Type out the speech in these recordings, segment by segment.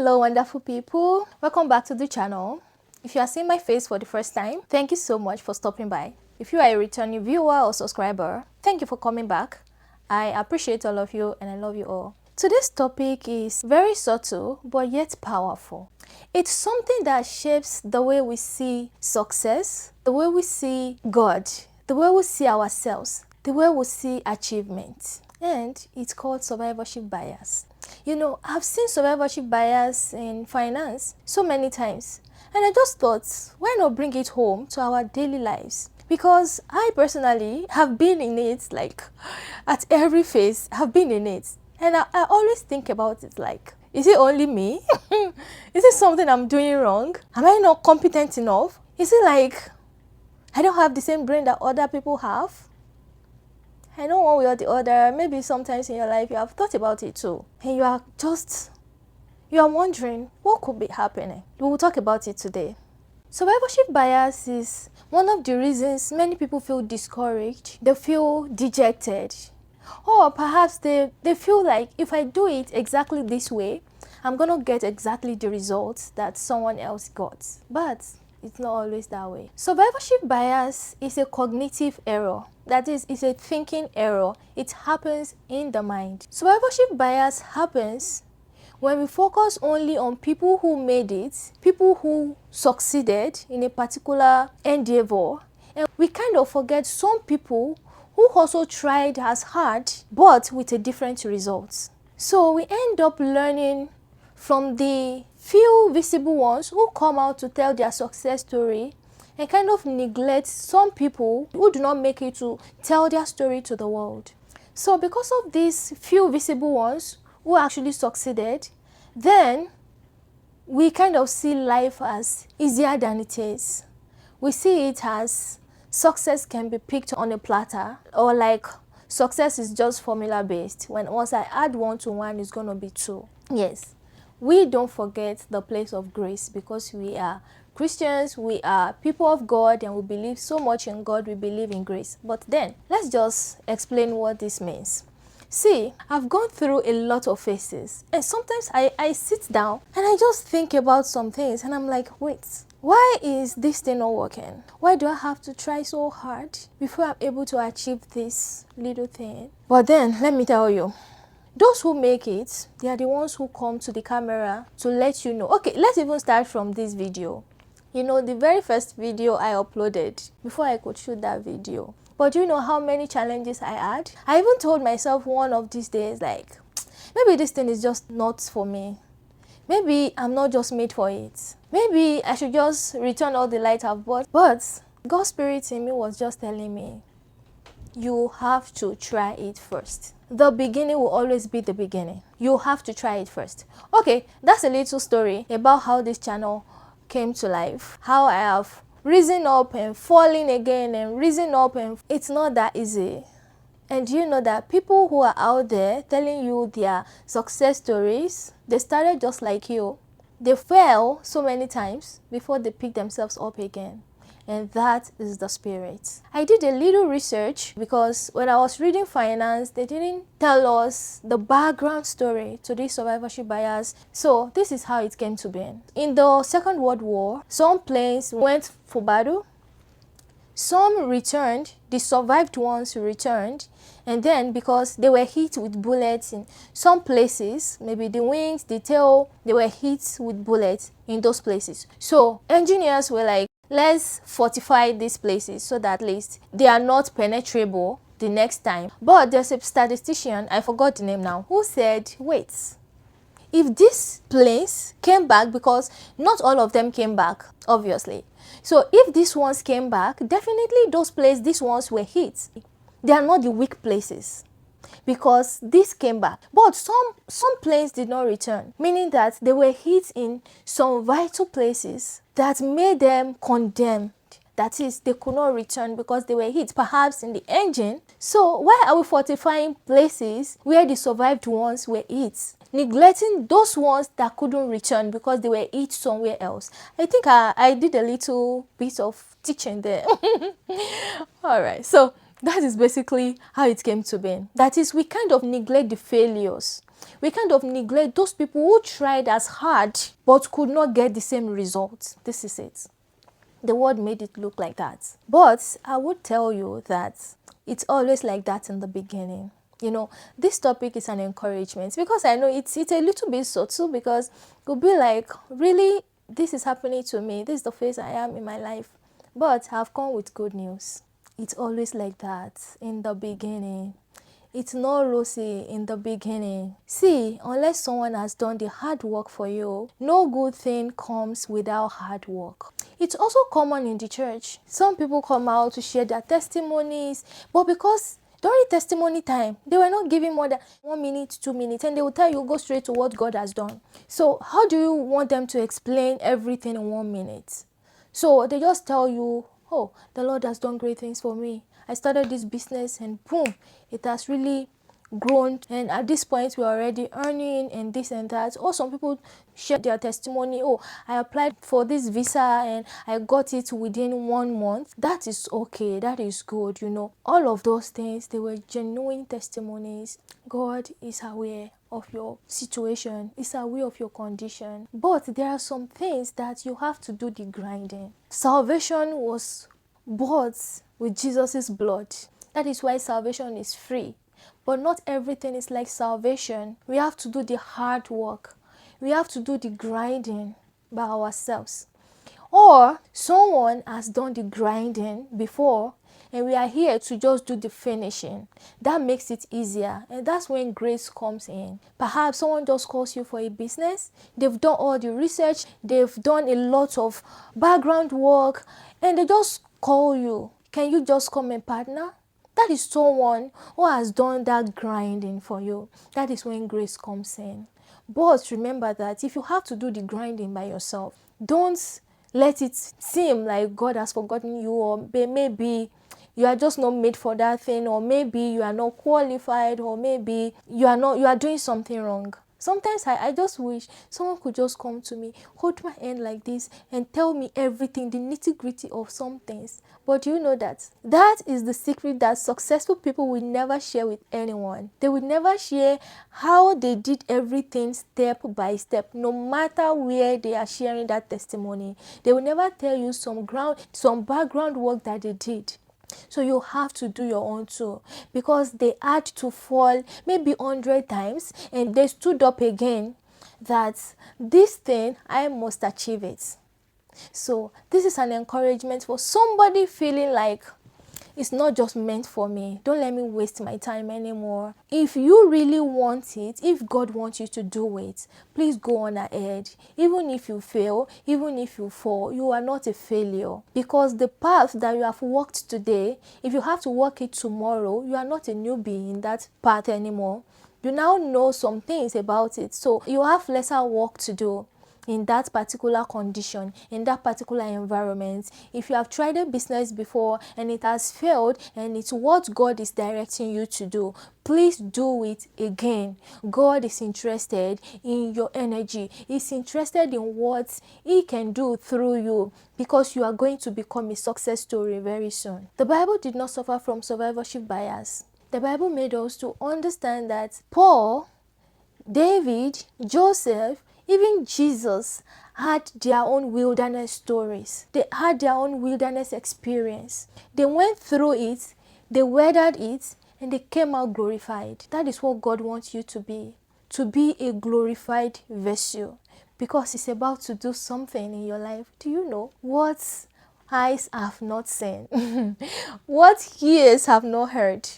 Hello wonderful people, welcome back to the channel. If you are seeing my face for the first time, thank you so much for stopping by. If you are a returning viewer or subscriber, thank you for coming back. I appreciate all of you and I love you all. Today's topic is very subtle but yet powerful. It's something that shapes the way we see success, the way we see God, the way we see ourselves, the way we see achievement. And it's called survivorship bias. You know, I've seen survivorship bias in finance so many times. And I just thought, why not bring it home to our daily lives? Because I personally have been in it, like at every phase, I've been in it. And I always think about it like, is it only me? Is it something I'm doing wrong? Am I not competent enough? Is it like I don't have the same brain that other people have? I know one way or the other, maybe sometimes in your life you have thought about it too. And you are wondering what could be happening. We will talk about it today. Survivorship bias is one of the reasons many people feel discouraged, they feel dejected. Or perhaps they feel like if I do it exactly this way, I'm going to get exactly the results that someone else got. But it's not always that way. Survivorship bias is a cognitive error. That is, it's a thinking error. It happens in the mind. Survivorship bias happens when we focus only on people who made it, people who succeeded in a particular endeavor, and we kind of forget some people who also tried as hard but with a different result. So we end up learning from the few visible ones who come out to tell their success story and kind of neglect some people who do not make it to tell their story to the world. So because of these few visible ones who actually succeeded, then we kind of see life as easier than it is. We see it as success can be picked on a platter, or like success is just formula based. When once I add 1 to 1, it's going to be 2. Yes, we don't forget the place of grace because we are Christians, we are people of God, and we believe so much in God, we believe in grace. But then, let's just explain what this means. See, I've gone through a lot of phases, and sometimes I sit down and I just think about some things and I'm like, wait, why is this thing not working? Why do I have to try so hard before I'm able to achieve this little thing? But then, let me tell you, those who make it, they are the ones who come to the camera to let you know. Okay, let's even start from this video. You know, the very first video I uploaded, before I could shoot that video. But do you know how many challenges I had? I even told myself one of these days, like, maybe this thing is just not for me. Maybe I'm not just made for it. Maybe I should just return all the light I've bought. But God's spirit in me was just telling me, you have to try it first. The beginning will always be the beginning. You have to try it first. Okay, that's a little story about how this channel came to life. How I have risen up and fallen again and risen up, and it's not that easy. And you know that people who are out there telling you their success stories, they started just like you. They fell so many times before they picked themselves up again. And that is the spirit. I did a little research because when I was reading finance, they didn't tell us the background story to this survivorship bias. So this is how it came to be. In the Second World War, some planes went for battle. Some returned, the survived ones returned, and then because they were hit with bullets in some places, maybe the wings, the tail, they were hit with bullets in those places. So engineers were like, let's fortify these places so that at least they are not penetrable the next time. But there's a statistician, I forgot the name now, who said, wait, if this place came back, because not all of them came back, obviously. So if these ones came back, definitely those places, these ones were hit. They are not the weak places, because this came back. But some planes did not return, meaning that they were hit in some vital places that made them condemned. That is, they could not return because they were hit, perhaps in the engine. So why are we fortifying places where the survived ones were hit, neglecting those ones that couldn't return because they were hit somewhere else? I think I did a little bit of teaching there. All right, so that is basically how it came to be. That is, we kind of neglect the failures. We kind of neglect those people who tried as hard but could not get the same result. This is it. The world made it look like that. But I would tell you that it's always like that in the beginning. This topic is an encouragement because I know it's a little bit subtle, because you'll be like, really, this is happening to me. This is the phase I am in my life. But I've come with good news. It's always like that in the beginning. It's not rosy in the beginning. See, unless someone has done the hard work for you, no good thing comes without hard work. It's also common in the church. Some people come out to share their testimonies, but because during testimony time, they were not giving more than 1 minute, 2 minutes, and they will tell you, go straight to what God has done. So how do you want them to explain everything in 1 minute? So they just tell you, oh, the Lord has done great things for me. I started this business and boom, it has really grown, and at this point we're already earning and this and that. Or some people share their testimony, oh, I applied for this visa and I got it within 1 month. That is okay, that is good. All of those things, they were genuine testimonies. God is aware of your situation, is aware of your condition, but there are some things that you have to do the grinding. Salvation was bought with Jesus's blood. That is why salvation is free. But not everything is like salvation. We have to do the hard work. We have to do the grinding by ourselves. Or someone has done the grinding before and we are here to just do the finishing. That makes it easier, and that's when grace comes in. Perhaps someone just calls you for a business. They've done all the research, they've done a lot of background work, and they just call you. Can you just come and partner? That is someone who has done that grinding for you. That is when grace comes in. But remember that if you have to do the grinding by yourself, don't let it seem like God has forgotten you, or maybe you are just not made for that thing, or maybe you are not qualified, or maybe you are doing something wrong. Sometimes I just wish someone could just come to me, hold my hand like this, and tell me everything, the nitty-gritty of some things. But you know that is the secret that successful people will never share with anyone. They will never share how they did everything step by step, no matter where they are sharing that testimony. They will never tell you some background work that they did. So you have to do your own too, because they had to fall maybe 100 times and they stood up again, that this thing, I must achieve it. So this is an encouragement for somebody feeling like it's not just meant for me. Don't let me waste my time anymore. If you really want it, if God wants you to do it, please go on ahead. Even if you fail, even if you fall, you are not a failure. Because the path that you have walked today, if you have to walk it tomorrow, you are not a newbie in that path anymore. You now know some things about it. So you have lesser work to do in that particular condition, in that particular environment. If you have tried a business before and it has failed and it's what God is directing you to do, please do it again. God is interested in your energy. He's interested in what He can do through you, because you are going to become a success story very soon. The Bible did not suffer from survivorship bias. The Bible made us to understand that Paul, David, Joseph, even Jesus had their own wilderness stories. They had their own wilderness experience. They went through it, they weathered it, and they came out glorified. That is what God wants you to be a glorified vessel, because He's about to do something in your life. Do you know what eyes have not seen? What ears have not heard?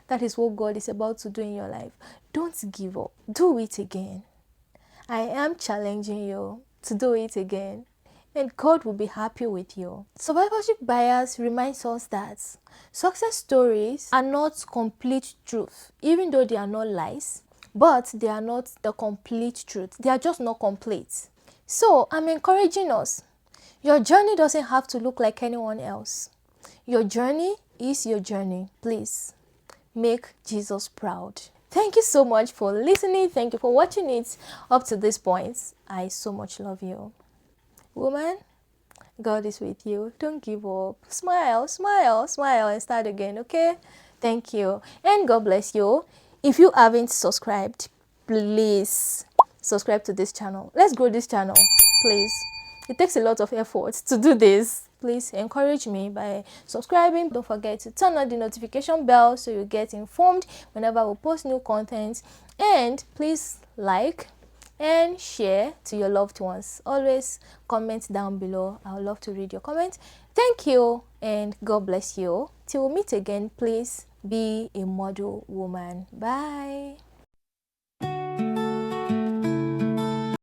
That is what God is about to do in your life. Don't give up. Do it again. I am challenging you to do it again, and God will be happy with you. Survivorship bias reminds us that success stories are not complete truth, even though they are not lies, but they are not the complete truth. They are just not complete. So I'm encouraging us. Your journey doesn't have to look like anyone else. Your journey is your journey. Please make Jesus proud. Thank you so much for listening. Thank you for watching it up to this point. I so much love you. Woman, God is with you. Don't give up. Smile, smile, smile, and start again, okay? Thank you. And God bless you. If you haven't subscribed, please subscribe to this channel. Let's grow this channel, please. It takes a lot of effort to do this. Please encourage me by subscribing. Don't forget to turn on the notification bell so you get informed whenever we post new content. And please like and share to your loved ones. Always comment down below. I would love to read your comment. Thank you and God bless you. Till we meet again, please be a model woman. Bye.